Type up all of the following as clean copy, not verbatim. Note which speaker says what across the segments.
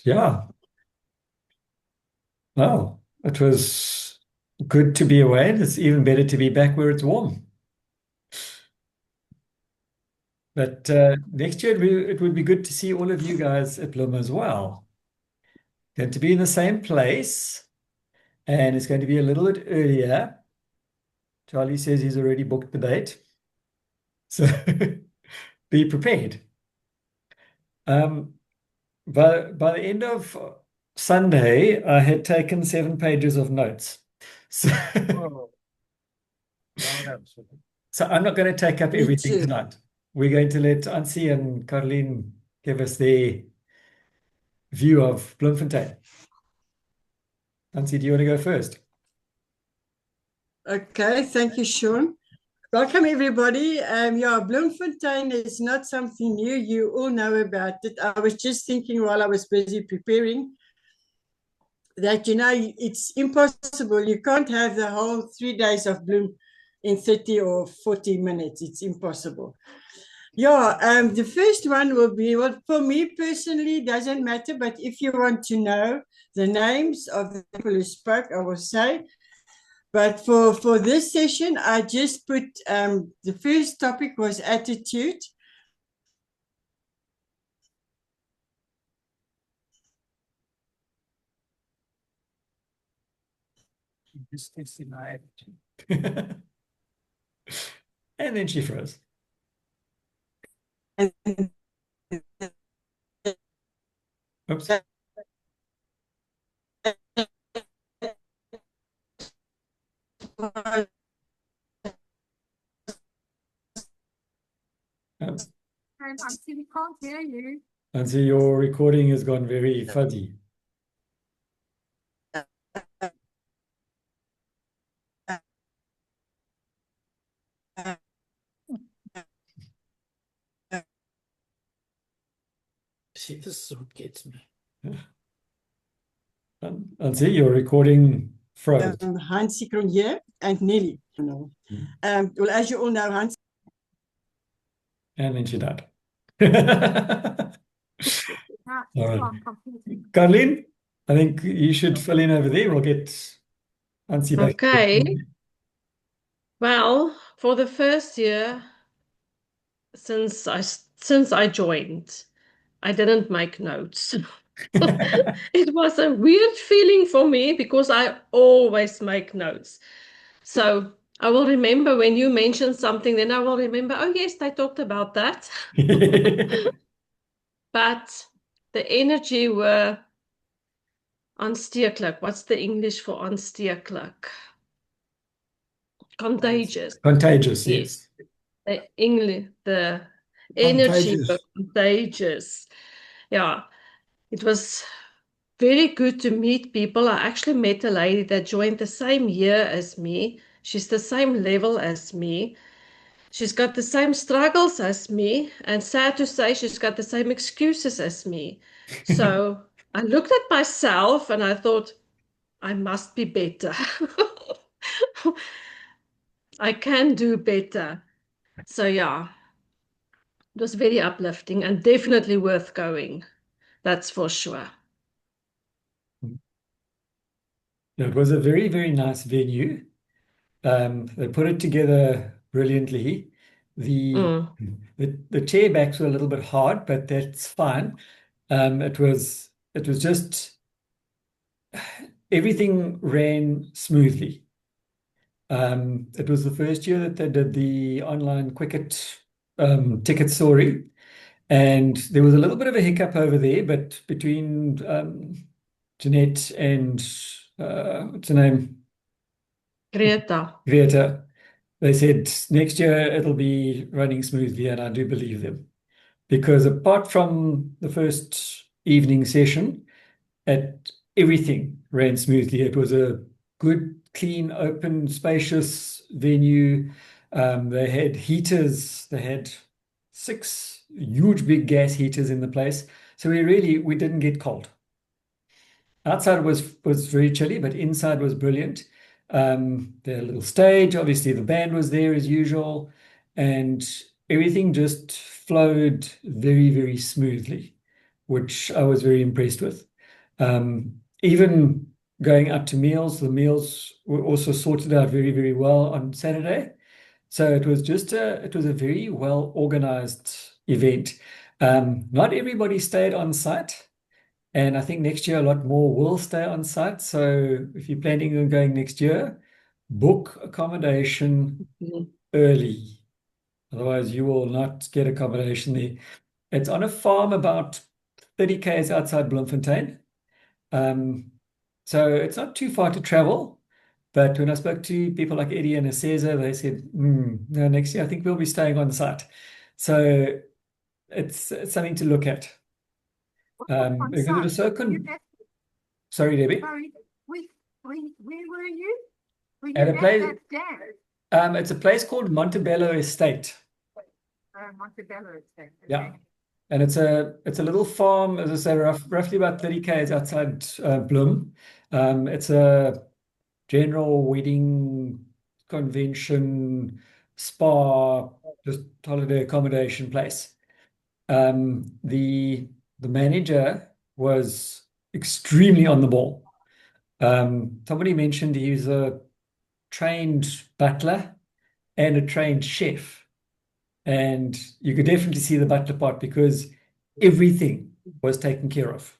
Speaker 1: Yeah, well, it was good to be away. It's even better to be back where it's warm. But next year it would be good to see all of you guys at Bloem as well. Going to be in the same place, and it's going to be a little bit earlier. Charlie says he's already booked the date, so be prepared. Um, by the end of Sunday, I had taken 7 pages of notes. So,
Speaker 2: Oh, well done.
Speaker 1: so I'm not going to take up
Speaker 3: Me
Speaker 1: everything
Speaker 3: too.
Speaker 1: tonight. We're going to let Ansi and Caroline give us their view of Bloemfontein. Ansi, do you want to go first?
Speaker 3: Okay, thank you, Sean. Welcome, everybody. Yeah, Bloemfontein is not something new. You all know about it. I was just thinking while I was busy preparing that, it's impossible. You can't have the whole 3 days of Bloem in 30 or 40 minutes. It's impossible. Yeah, the first one will be, well, for me personally, doesn't matter, but if you want to know the names of the people who spoke, I will say. But for this session, I just put the first topic was attitude.
Speaker 1: Just my attitude. And then she froze.
Speaker 3: And
Speaker 1: Oops. Um,
Speaker 2: And I see we can't hear you.
Speaker 1: and so your recording has gone very fuzzy.
Speaker 2: See, this is what gets me.
Speaker 1: And see, your recording froze.
Speaker 3: Hansie Cronje and Nelly. Well, as you all know, Hansie.
Speaker 1: And then she died.
Speaker 2: Now
Speaker 1: All
Speaker 2: it's
Speaker 1: right.
Speaker 2: gone completely.
Speaker 1: Carlene, I think you should fill in over there. We'll get Ansi back.
Speaker 4: Okay. Well, for the first year since I joined, I didn't make notes. It was a weird feeling for me because I always make notes. So I will remember when you mention something, then I will remember, oh yes, they talked about that. But the energy were aansteeklik. What's the English for aansteeklik? Contagious.
Speaker 1: Contagious,
Speaker 4: Yes.
Speaker 1: yes.
Speaker 4: The energy was
Speaker 1: Contagious.
Speaker 4: contagious. Yeah, it was very good to meet people. I actually met a lady that joined the same year as me. She's the same level as me. She's got the same struggles as me, and sad to say, she's got the same excuses as me. So I looked at myself and I thought, I must be better. I can do better. So yeah, it was very uplifting and definitely worth going. That's for sure.
Speaker 1: It was a very, very nice venue. They put it together brilliantly. The,
Speaker 4: Mm.
Speaker 1: the chairbacks were a little bit hard, but that's fine. It was just everything ran smoothly. It was the first year that they did the online Quicket ticket story, and there was a little bit of a hiccup over there, but between Jeanette and what's her name?
Speaker 4: Greta.
Speaker 1: Greta, they said next year it'll be running smoothly, and I do believe them. Because apart from the first evening session, everything ran smoothly. It was a good, clean, open, spacious venue. They had heaters. They had 6 huge, big gas heaters in the place. So we didn't get cold. Outside was very chilly, but inside was brilliant. Their little stage, obviously the band was there as usual, and everything just flowed very, very smoothly, which I was very impressed with. Even going out to meals, the meals were also sorted out very, very well on Saturday. So it was a very well organized event. Not everybody stayed on site, and I think next year a lot more will stay on site. So if you're planning on going next year, book accommodation early. Otherwise, you will not get accommodation there. It's on a farm about 30 k's outside Bloemfontein. So it's not too far to travel. But when I spoke to people like Eddie and Cesar, they said, no, next year I think we'll be staying on site. So it's something to look at.
Speaker 2: On
Speaker 1: Because it was so
Speaker 2: site. You left-
Speaker 1: sorry, Debbie.
Speaker 2: Sorry, where were you? Were you
Speaker 1: At a
Speaker 2: at
Speaker 1: place,
Speaker 2: that dam?
Speaker 1: it's a place called Montebello Estate.
Speaker 2: Montebello Estate.
Speaker 1: Yeah.
Speaker 2: Okay.
Speaker 1: And it's a little farm, as I say, roughly about 30 k's outside Bloem. It's a general wedding convention spa, just holiday accommodation place. The manager was extremely on the ball. Somebody mentioned he's a trained butler and a trained chef. And you could definitely see the butler part because everything was taken care of.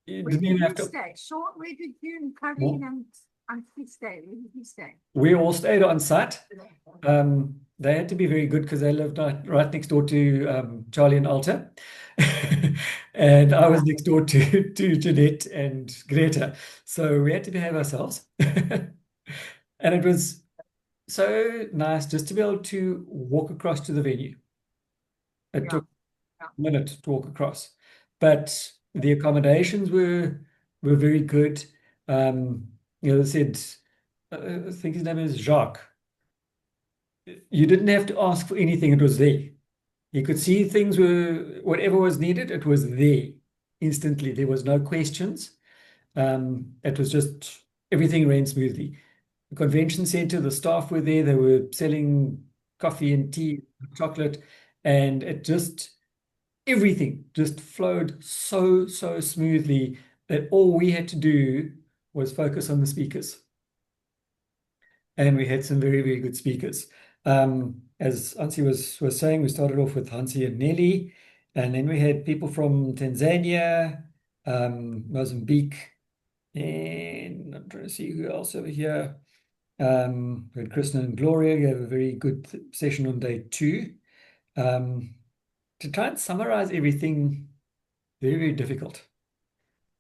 Speaker 1: You
Speaker 2: Where
Speaker 1: didn't
Speaker 2: did
Speaker 1: even
Speaker 2: you
Speaker 1: have to.
Speaker 2: stay? Sean, where did you and Colleen and Steve stay? Where did you stay?
Speaker 1: We all stayed on site. They had to be very good because they lived right next door to Charlie and Alta. And I was next door to Jeanette and Greta. So we had to behave ourselves. And it was so nice just to be able to walk across to the venue. It
Speaker 2: Yeah.
Speaker 1: took
Speaker 2: Yeah.
Speaker 1: a minute to walk across, but the accommodations were very good. They said, I think his name is Jacques. You didn't have to ask for anything; it was there. You could see things were whatever was needed, it was there instantly. There was no questions. It was just everything ran smoothly. The convention center, the staff were there. They were selling coffee and tea, chocolate, and everything just flowed so smoothly that all we had to do was focus on the speakers. And we had some very, very good speakers. As Hansi was saying, we started off with Hansi and Nelly, and then we had people from Tanzania, Mozambique, and I'm trying to see who else over here. We had Kristen and Gloria. We had a very good session on day 2. To try and summarize everything, very, very difficult.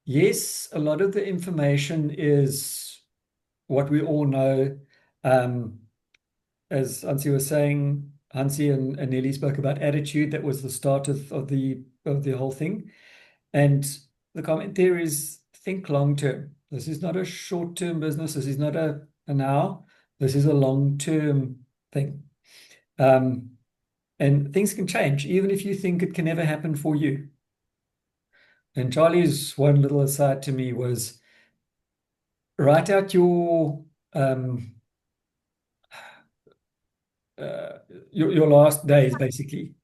Speaker 1: Yes, a lot of the information is what we all know. As Hansi was saying, Hansi and Nelly spoke about attitude. That was the start of the whole thing. And the comment there is think long term. This is not a short-term business. This is not a now. This is a long-term thing. And things can change, even if you think it can never happen for you. And Charlie's one little aside to me was write out your last days, basically.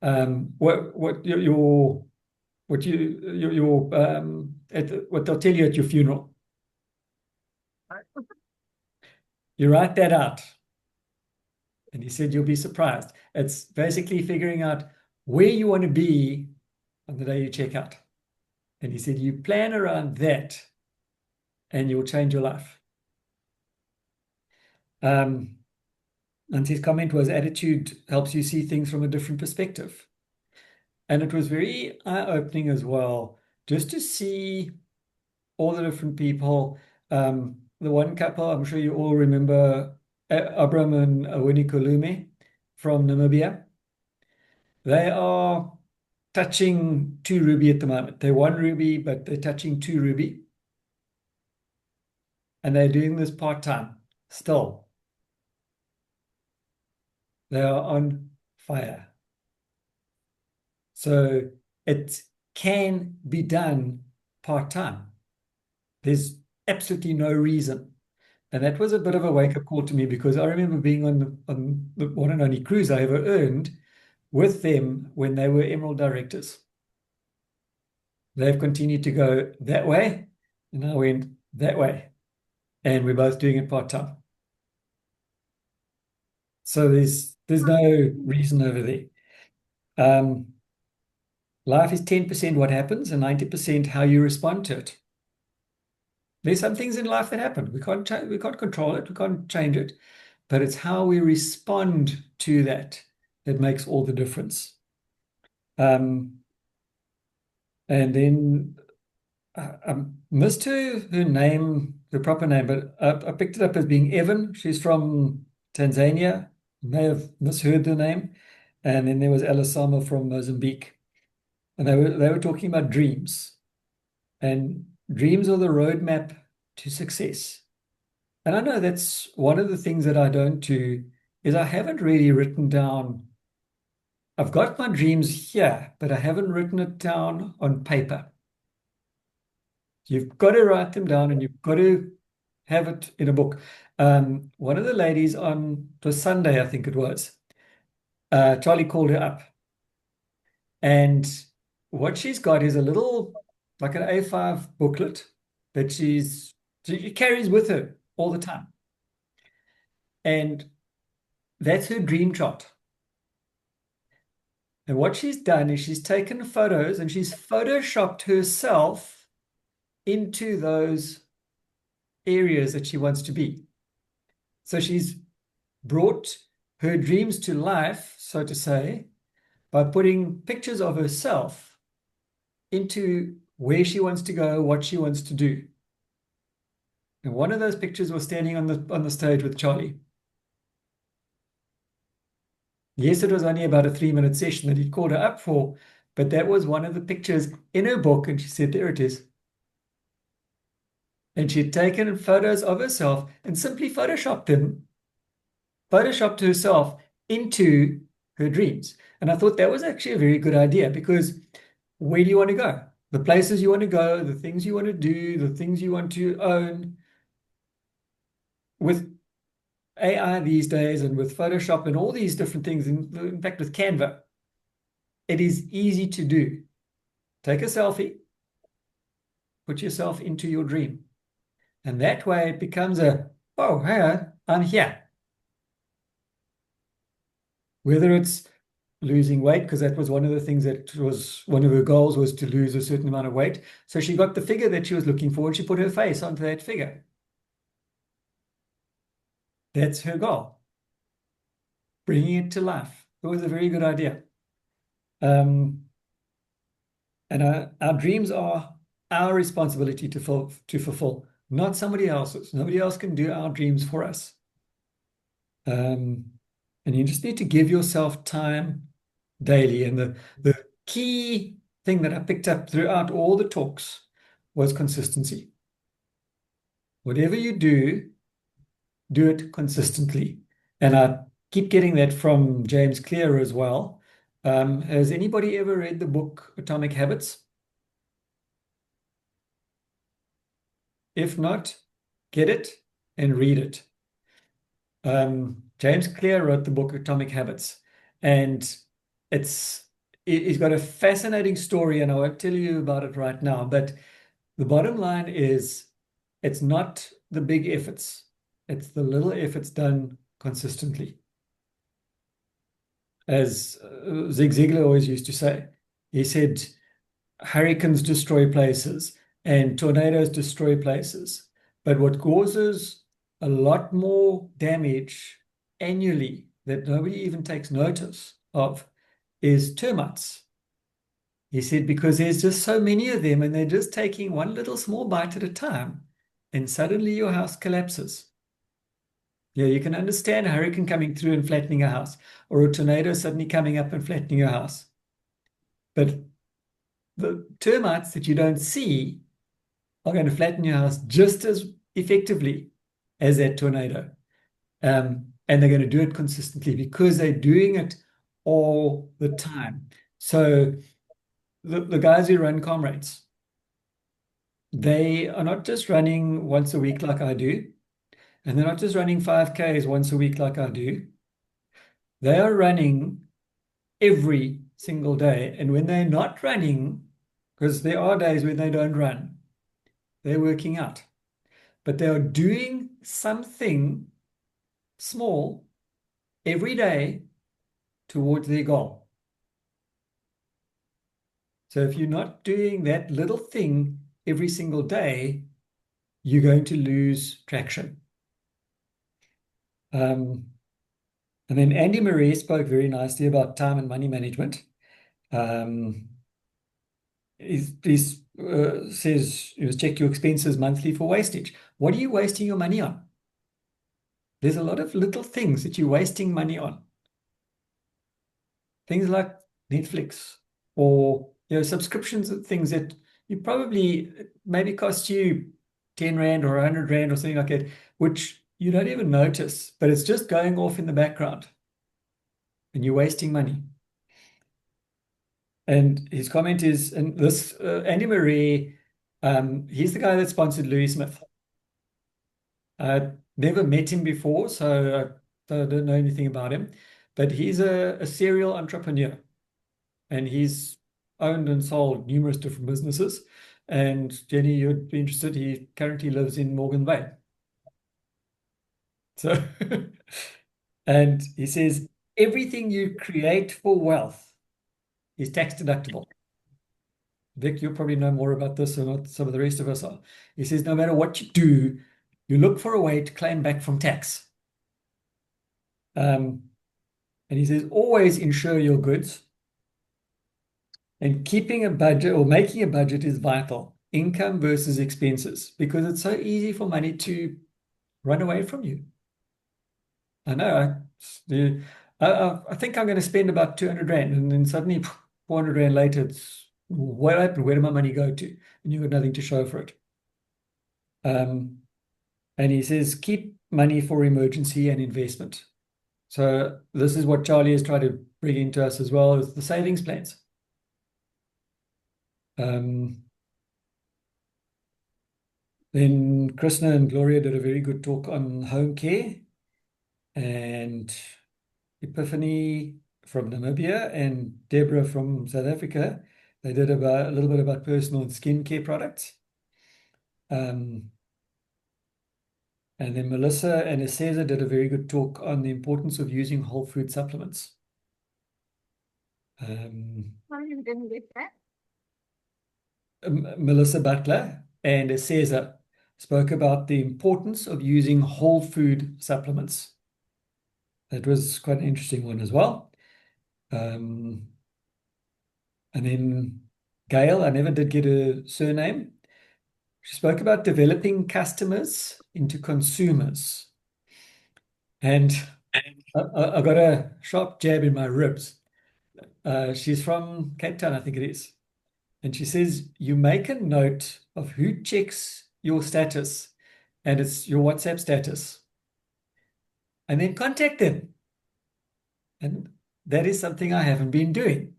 Speaker 1: What they'll tell you at your funeral. You write that out. And he said you'll be surprised. It's basically figuring out where you want to be on the day you check out. And he said you plan around that and you'll change your life. And his comment was attitude helps you see things from a different perspective. And it was very eye-opening as well, just to see all the different people. The one couple, I'm sure you all remember, Abram and Winnie Kolume from Namibia. They are touching 2 ruby at the moment. They're 1 ruby, but they're touching 2 ruby. And they're doing this part-time still. They are on fire. So it can be done part-time. There's absolutely no reason. And that was a bit of a wake-up call to me because I remember being on the one and only cruise I ever earned with them when they were Emerald directors. They've continued to go that way, and I went that way. And we're both doing it part-time. So there's no reason over there. Um, Life is 10% what happens and 90% how you respond to it. There's some things in life that happen. We can't control it, we can't change it, but it's how we respond to that that makes all the difference. And then I missed her name, her proper name, but I picked it up as being Evan. She's from Tanzania. May have misheard the name. And then there was Elisama from Mozambique. And they were talking about dreams. And dreams are the roadmap to success. And I know that's one of the things that I don't do is I haven't really written down. I've got my dreams here, but I haven't written it down on paper. You've got to write them down and you've got to have it in a book. One of the ladies it was Sunday, I think it was, Charlie called her up. And what she's got is a little, like an A5 booklet that she carries with her all the time. And that's her dream chart. And what she's done is she's taken photos and she's photoshopped herself into those areas that she wants to be. So she's brought her dreams to life, so to say, by putting pictures of herself into where she wants to go, what she wants to do. And one of those pictures was standing on the stage with Charlie. Yes, it was only about a 3-minute session that he'd called her up for, but that was one of the pictures in her book, and she said, there it is. And she'd taken photos of herself and simply photoshopped herself into her dreams. And I thought that was actually a very good idea, because where do you want to go? The places you want to go, the things you want to do, the things you want to own. With AI these days and with Photoshop and all these different things, in fact, with Canva, it is easy to do. Take a selfie, put yourself into your dream. And that way it becomes oh, hey, I'm here. Whether it's losing weight, because that was one of the things that was one of her goals, was to lose a certain amount of weight. So she got the figure that she was looking for and she put her face onto that figure. That's her goal. Bringing it to life. It was a very good idea. And our dreams are our responsibility to fulfill, not somebody else's. Nobody else can do our dreams for us. And you just need to give yourself time daily. And the key thing that I picked up throughout all the talks was consistency. Whatever you do it consistently. And I keep getting that from James Clear as well. Has anybody ever read the book Atomic Habits? If not, get it and read it. James Clear wrote the book Atomic Habits, and he's got a fascinating story, and I won't tell you about it right now, but the bottom line is it's not the big efforts, it's the little efforts done consistently. As Zig Ziglar always used to say, he said, hurricanes destroy places and tornadoes destroy places. But what causes a lot more damage annually that nobody even takes notice of is termites. He said, because there's just so many of them and they're just taking one little small bite at a time, and suddenly your house collapses. Yeah, you can understand a hurricane coming through and flattening a house, or a tornado suddenly coming up and flattening your house. But the termites that you don't see are going to flatten your house just as effectively as that tornado. And they're going to do it consistently because they're doing it all the time. So the guys who run comrades, they are not just running once a week like I do, and they're not just running 5Ks once a week like I do. They are running every single day. And when they're not running because there are days when they don't run. They're working out, but they are doing something small every day towards their goal. So if you're not doing that little thing every single day, you're going to lose traction. And then Andy Marie spoke very nicely about time and money management. He says, check your expenses monthly for wastage. What are you wasting your money on? There's a lot of little things that you're wasting money on. Things like Netflix or subscriptions and things that you probably maybe cost you 10 Rand or 100 Rand or something like that, which you don't even notice, but it's just going off in the background and you're wasting money. And his comment is, and this Andy Marie, he's the guy that sponsored Louis Smith. Never met him before, so I don't know anything about him, but he's a serial entrepreneur and he's owned and sold numerous different businesses. And Jenny, you'd be interested, he currently lives in Morgan Bay. So, and he says, everything you create for wealth is tax deductible. Vic, you'll probably know more about this than what some of the rest of us are. He says, no matter what you do, you look for a way to claim back from tax. And he says, always insure your goods. And keeping a budget or making a budget is vital. Income versus expenses, because it's so easy for money to run away from you. I know. I think I'm going to spend about 200 Rand, and then suddenly 400 Rand later, it's what happened? Where did my money go to? And you've got nothing to show for it. And he says, keep money for emergency and investment. So this is what Charlie has tried to bring into us as well, is the savings plans. Then Krishna and Gloria did a very good talk on home care, and Epiphany from Namibia and Deborah from South Africa, they did a little bit about personal and skincare products. And then Melissa and Cesar did a very good talk on the importance of using whole food supplements.
Speaker 2: Sorry, we didn't get that.
Speaker 1: Melissa Butler and Cesar spoke about the importance of using whole food supplements. That was quite an interesting one as well. And then Gail, I never did get a surname. She spoke about developing customers into consumers. And I got a sharp jab in my ribs. She's from Cape Town, I think it is. And she says, you make a note of who checks your status, and it's your WhatsApp status, and then contact them. And that is something I haven't been doing.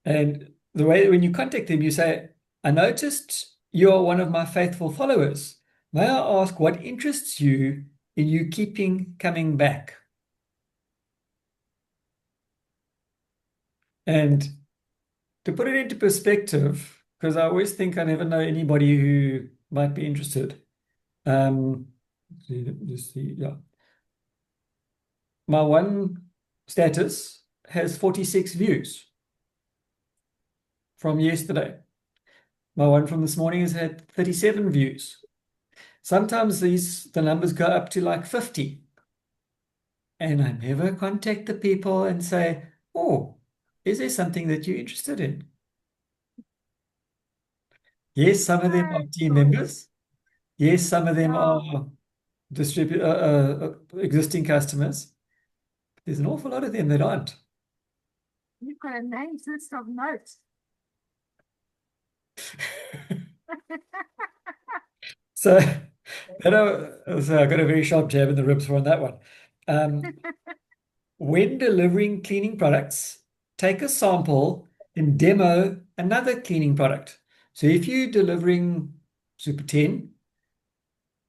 Speaker 1: And the way when you contact them, you say, I noticed you're one of my faithful followers. May I ask what interests you in you keeping coming back? And to put it into perspective, because I always think I never know anybody who might be interested. Let's see, yeah. My one status has 46 views from yesterday. My one from this morning has had 37 views. Sometimes the numbers go up to like 50. And I never contact the people and say, oh, is there something that you're interested in? Yes, some of them are team members. Yes, some of them are existing customers. There's an awful lot of them that aren't.
Speaker 2: You've got a names list of notes.
Speaker 1: So, so I got a very sharp jab in the ribs on that one. When delivering cleaning products, take a sample and demo another cleaning product. So if you're delivering Super 10,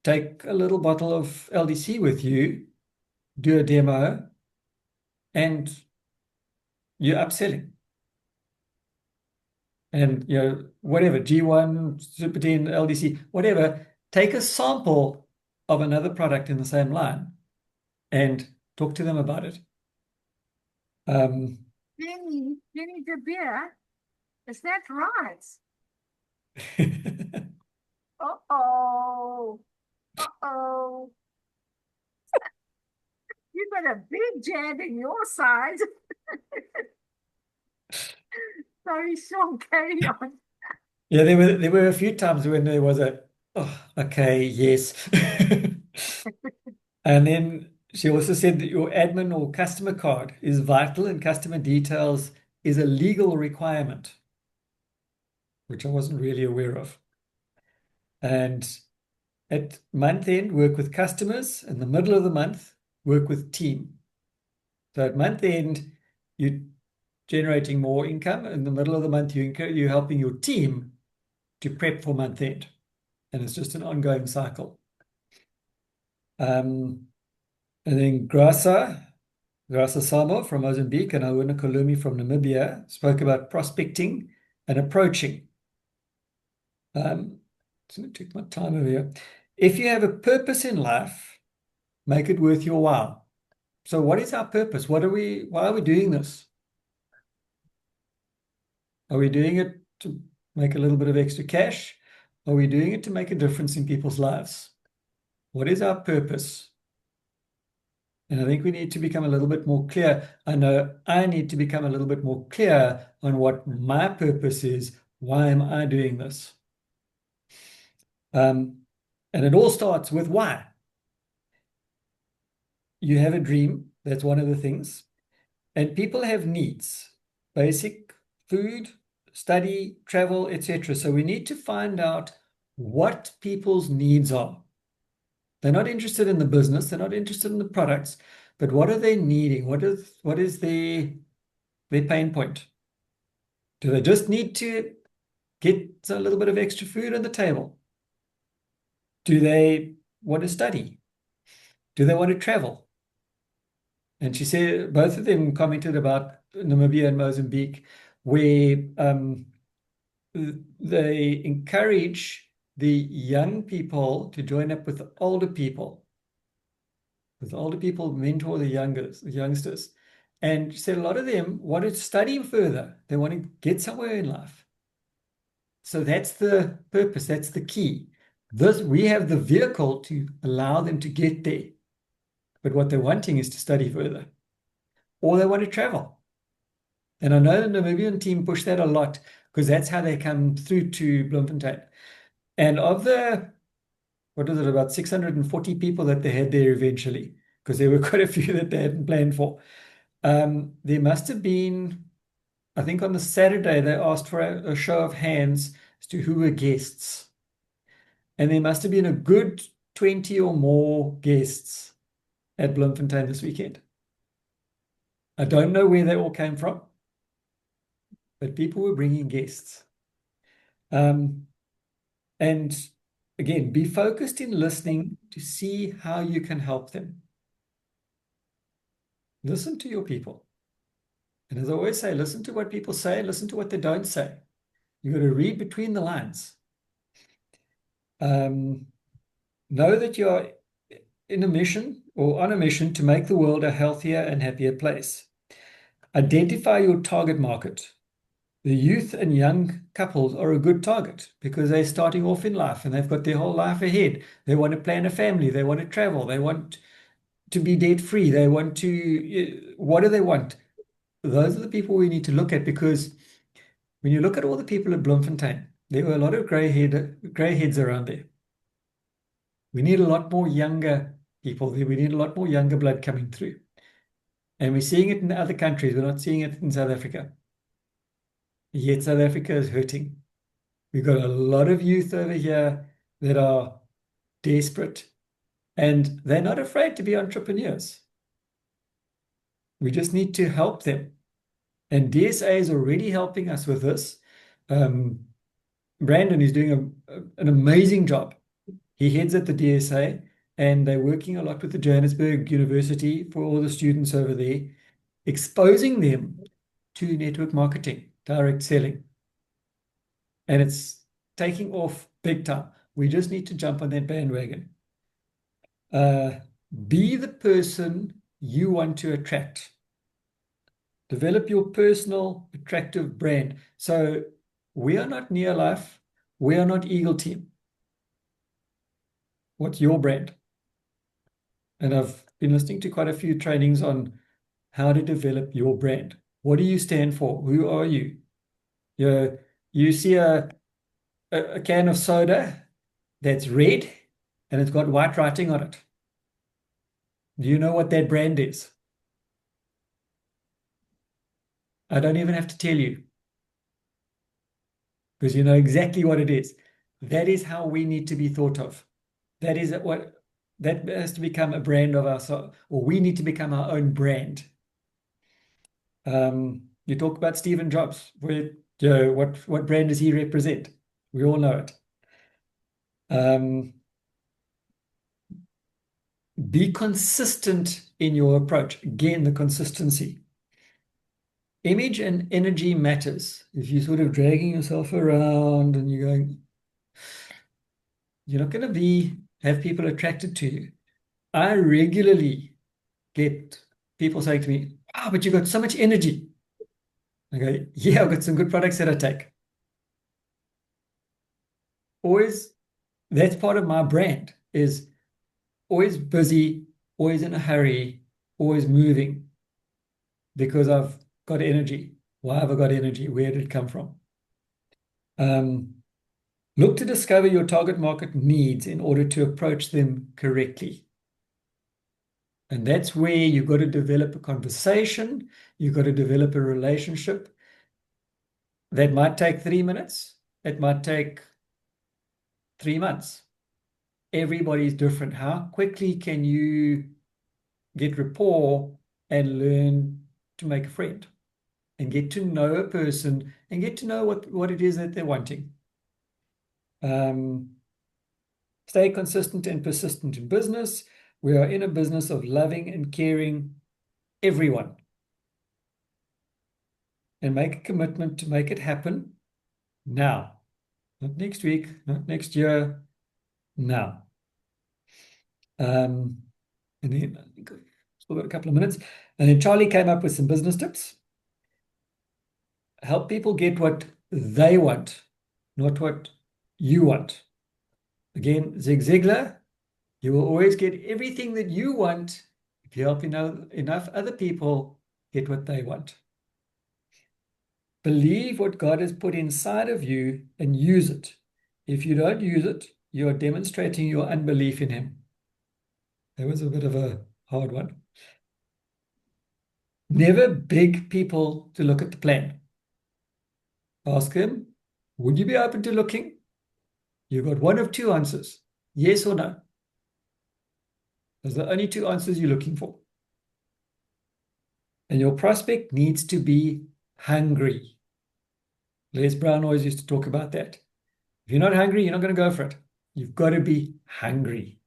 Speaker 1: take a little bottle of LDC with you, do a demo, and you're upselling. and whatever, G1, Super 10, LDC, whatever, take a sample of another product in the same line and talk to them about it.
Speaker 2: Jenny De Beer, is that right? Uh-oh. Uh-oh. You've got a big jab in your side. Sorry, Sean, carry on.
Speaker 1: Yeah, there were a few times when there was oh, okay, yes. And then she also said that your admin or customer card is vital and customer details is a legal requirement, which I wasn't really aware of. And at month end, work with customers. In the middle of the month, work with team. So at month end, you're generating more income. In the middle of the month, you're helping your team to prep for month end. And it's just an ongoing cycle. And then Grasa Samo from Mozambique and Awuna Kolumi from Namibia spoke about prospecting and approaching. Just going to take my time over here. If you have a purpose in life, make it worth your while. So what is our purpose? Why are we doing this? Are we doing it to make a little bit of extra cash? Are we doing it to make a difference in people's lives? What is our purpose? And I think we need to become a little bit more clear. I know I need to become a little bit more clear on what my purpose is. Why am I doing this? And it all starts with why. You have a dream. That's one of the things. And people have needs, basic food, study, travel, etc. So we need to find out what people's needs are. They're not interested in the business, they're not interested in the products, but what are they needing? What is their pain point? Do they just need to get a little bit of extra food on the table? Do they want to study? Do they want to travel? And she said both of them commented about Namibia and Mozambique, where they encourage the young people to join up with the older people. With older people mentor the youngsters. And she said a lot of them want to study further. They want to get somewhere in life. So that's the purpose. That's the key. We have the vehicle to allow them to get there. But what they're wanting is to study further. Or they want to travel. And I know the Namibian team push that a lot because that's how they come through to Bloemfontein. And of what was it, about 640 people that they had there eventually, because there were quite a few that they hadn't planned for. There must have been, I think on the Saturday, they asked for a show of hands as to who were guests. And there must have been a good 20 or more guests at Bloemfontein this weekend. I don't know where they all came from, but people were bringing guests. And again, be focused in listening to see how you can help them. Listen to your people. And as I always say, listen to what people say, listen to what they don't say. You've got to read between the lines. Know that you're in a mission or on a mission to make the world a healthier and happier place. Identify your target market. The youth and young couples are a good target because they're starting off in life and they've got their whole life ahead. They want to plan a family. They want to travel. They want to be debt free. They want to, what do they want? Those are the people we need to look at, because when you look at all the people at Bloemfontein, there were a lot of grey heads around there. We need a lot more younger people there. We need a lot more younger blood coming through. And we're seeing it in other countries. We're not seeing it in South Africa. Yet South Africa is hurting. We've got a lot of youth over here that are desperate, and they're not afraid to be entrepreneurs. We just need to help them. And DSA is already helping us with this. Brandon is doing an amazing job. He heads at the DSA, and they're working a lot with the Johannesburg University for all the students over there, exposing them to network marketing, direct selling. and it's taking off big time. We just need to jump on that bandwagon. Be the person you want to attract. Develop your personal attractive brand. So we are not Neolife. We are not Eagle Team. What's your brand? And I've been listening to quite a few trainings on how to develop your brand. What do you stand for? Who are you? You see a can of soda that's red and it's got white writing on it. Do you know what that brand is? I don't even have to tell you because you know exactly what it is. That is how we need to be thought of. That is what that has to become a brand of ourselves, or we need to become our own brand. You talk about Stephen Jobs. What brand does he represent? We all know it. Be consistent in your approach. Again, the consistency. Image and energy matters. If you're sort of dragging yourself around and you're going, you're not going to have people attracted to you. I regularly get people saying to me, "Wow, but you've got so much energy." I go, "Yeah, I've got some good products that I take." Always, that's part of my brand, is always busy, always in a hurry, always moving, because I've got energy. Why have I got energy? Where did it come from? Look to discover your target market needs in order to approach them correctly. And that's where you've got to develop a conversation. You've got to develop a relationship. That might take 3 minutes. It might take 3 months. Everybody's different. How quickly can you get rapport and learn to make a friend and get to know a person and get to know what it is that they're wanting? Stay consistent and persistent in business. We are in a business of loving and caring everyone. And make a commitment to make it happen now. Not next week, not next year, now. And then I think I've still got a couple of minutes. And then Charlie came up with some business tips. Help people get what they want, not what you want. Again, Zig Ziglar, you will always get everything that you want if you help enough other people get what they want. Believe what God has put inside of you and use it. If you don't use it, you are demonstrating your unbelief in Him. That was a bit of a hard one. Never beg people to look at the plan. Ask them, would you be open to looking? You've got one of two answers, yes or no. Those are the only two answers you're looking for. And your prospect needs to be hungry. Les Brown always used to talk about that. If you're not hungry, you're not going to go for it. You've got to be hungry.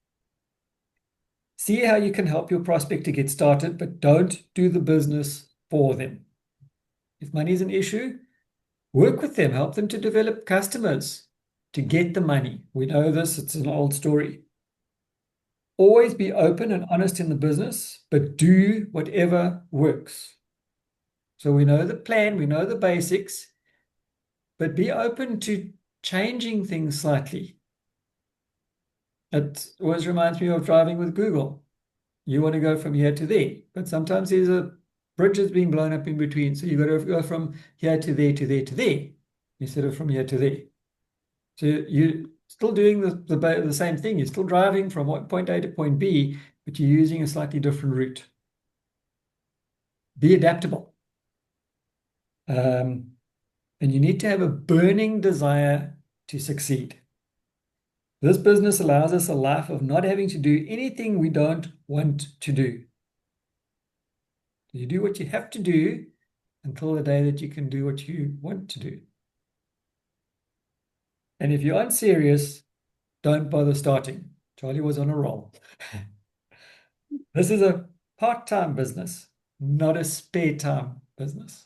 Speaker 1: See how you can help your prospect to get started, but don't do the business for them. If money is an issue, work with them, help them to develop customers to get the money. We know this, it's an old story. Always be open and honest in the business, but do whatever works. So we know the plan, we know the basics, but be open to changing things slightly. It always reminds me of driving with Google. You want to go from here to there, but sometimes there's a bridge that's being blown up in between. So you've got to go from here to there to there to there instead of from here to there. So you're still doing the same thing. You're still driving from point A to point B, but you're using a slightly different route. Be adaptable. And you need to have a burning desire to succeed. This business allows us a life of not having to do anything we don't want to do. You do what you have to do until the day that you can do what you want to do. And if you aren't serious, don't bother starting. Charlie was on a roll. This is a part-time business, not a spare time business.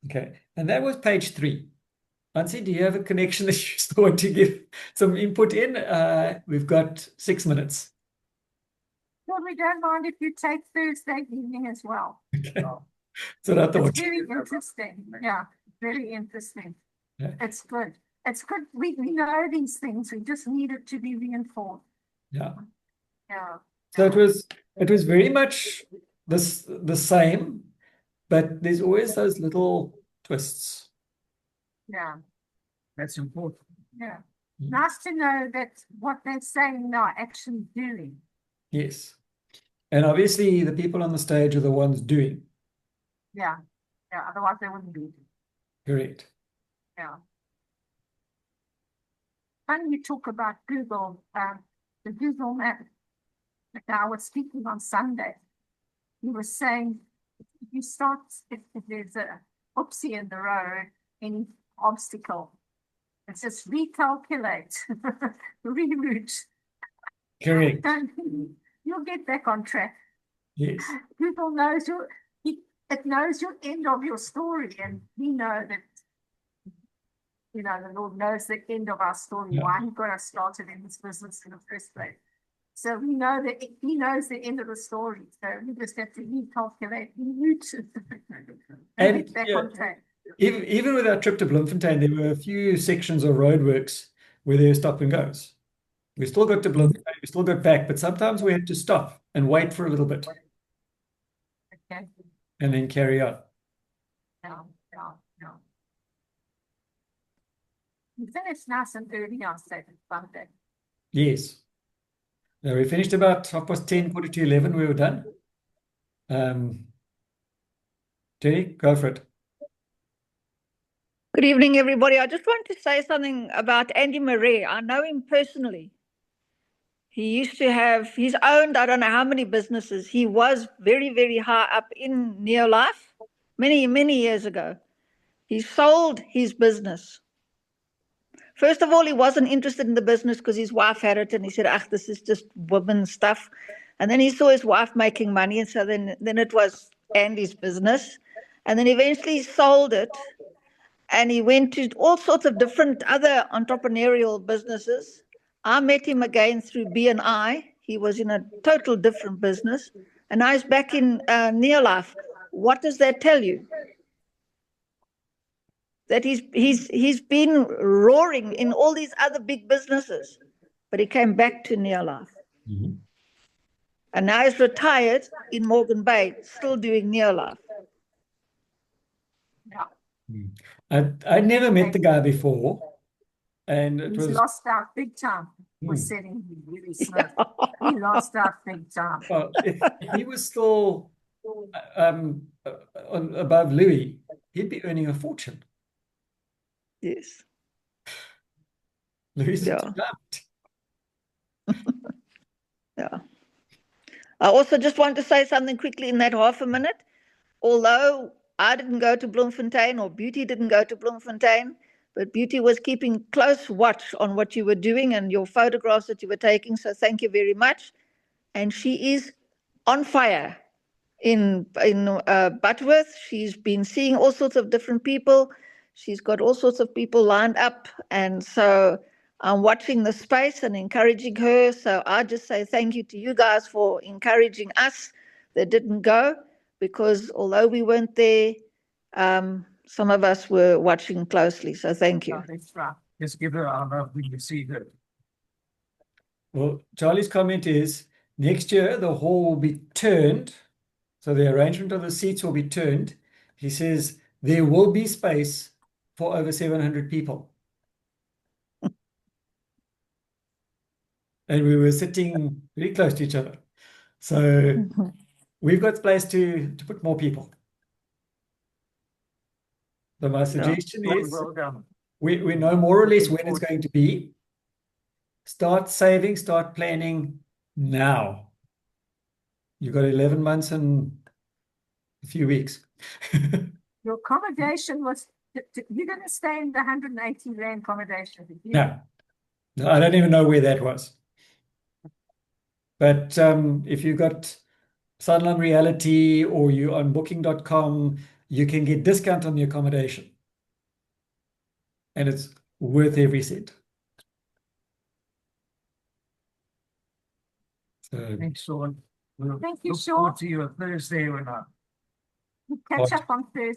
Speaker 1: Okay. And that was page 3. Nancy, do you have a connection that you still want to give some input in? We've got 6 minutes.
Speaker 2: Well, we don't mind if you take Thursday evening as well.
Speaker 1: Okay. So I thought.
Speaker 2: It's very interesting. Yeah, very interesting.
Speaker 1: Yeah.
Speaker 2: It's good. It's good. We know these things. We just need it to be reinforced.
Speaker 1: Yeah.
Speaker 2: Yeah.
Speaker 1: So it was very much the same, but there's always those little twists.
Speaker 2: Yeah.
Speaker 5: That's important.
Speaker 2: Yeah.
Speaker 1: Mm.
Speaker 2: Nice to know that what they're saying now actually doing.
Speaker 1: Yes. And obviously the people on the stage are the ones doing.
Speaker 2: Yeah. Yeah. Otherwise they wouldn't be.
Speaker 1: Correct.
Speaker 2: Yeah. When you talk about Google, the Google map, like I was speaking on Sunday, he was saying if you start, if there's a oopsie in the road, any obstacle, it's just recalculate, reroute.
Speaker 1: Correct.
Speaker 2: And you'll get back on track.
Speaker 1: Yes.
Speaker 2: Google knows it knows your end of your story, and we know that, you know, the Lord knows the end of our story,
Speaker 1: Yeah.
Speaker 2: why He got us started in this business in the first place. So we know that He knows the end of the story. So we just have to recalculate, reroute, and get back
Speaker 1: yeah,
Speaker 2: on track.
Speaker 1: even with our trip to Bloemfontein, there were a few sections of roadworks where there were stop and goes. We still got to Bloemfontein, we still got back, but sometimes we had to stop and wait for a little bit
Speaker 2: Okay.
Speaker 1: and then carry on.
Speaker 2: No. We finished nice and early on Sunday.
Speaker 1: Yes. Now we finished about 10:30, 11. We were done. Jenny, go for it.
Speaker 6: Good evening, everybody. I just want to say something about Andy Murray. I know him personally. He used to have, he's owned, I don't know how many businesses. He was very, very high up in Neolife many, many years ago. He sold his business. First of all, he wasn't interested in the business because his wife had it, and he said, this is just women's stuff. And then he saw his wife making money, and so then it was Andy's business. And then eventually he sold it, and he went to all sorts of different other entrepreneurial businesses. I met him again through B&I. He was in a total different business, and now he's back in Neolife. What does that tell you? That he's been roaring in all these other big businesses, but he came back to Neolife.
Speaker 1: Mm-hmm.
Speaker 6: And now he's retired in Morgan Bay, still doing Neolife.
Speaker 2: Yeah.
Speaker 1: I'd never met the guy before, and it
Speaker 2: He's
Speaker 1: was
Speaker 2: lost out big time. We're setting him really slow. He lost out big time.
Speaker 1: well, if he was still above Louis, he'd be earning a fortune.
Speaker 6: Yes.
Speaker 1: Louis is
Speaker 6: Yeah.
Speaker 1: jumped.
Speaker 6: Yeah. I also just want to say something quickly in that half a minute. Although I didn't go to Bloemfontein, or Beauty didn't go to Bloemfontein, but Beauty was keeping close watch on what you were doing and your photographs that you were taking. So thank you very much. And she is on fire in Butterworth. She's been seeing all sorts of different people. She's got all sorts of people lined up. And so I'm watching the space and encouraging her. So I just say thank you to you guys for encouraging us that didn't go, because although we weren't there, some of us were watching closely. So thank you.
Speaker 2: Oh, that's right.
Speaker 5: Just give her our love when you see her.
Speaker 1: Well, Charlie's comment is next year the hall will be turned, so the arrangement of the seats will be turned. He says there will be space for over 700 people. And we were sitting very close to each other. So we've got space to put more people. So my suggestion is
Speaker 5: Well done.
Speaker 1: we know more or less when it's going to be. Start saving, start planning now. You've got 11 months and a few weeks.
Speaker 2: Your accommodation was, you're going to stay in the 180 Rand accommodation.
Speaker 1: No, I don't even know where that was. But if you've got Sunlam Reality or you're on booking.com, you can get discount on the accommodation. And it's worth every cent. So,
Speaker 5: Thanks, Sean. We'll
Speaker 2: Thank you,
Speaker 5: look forward
Speaker 2: Sean.
Speaker 5: to you on Thursday or not.
Speaker 2: Catch up on Thursday.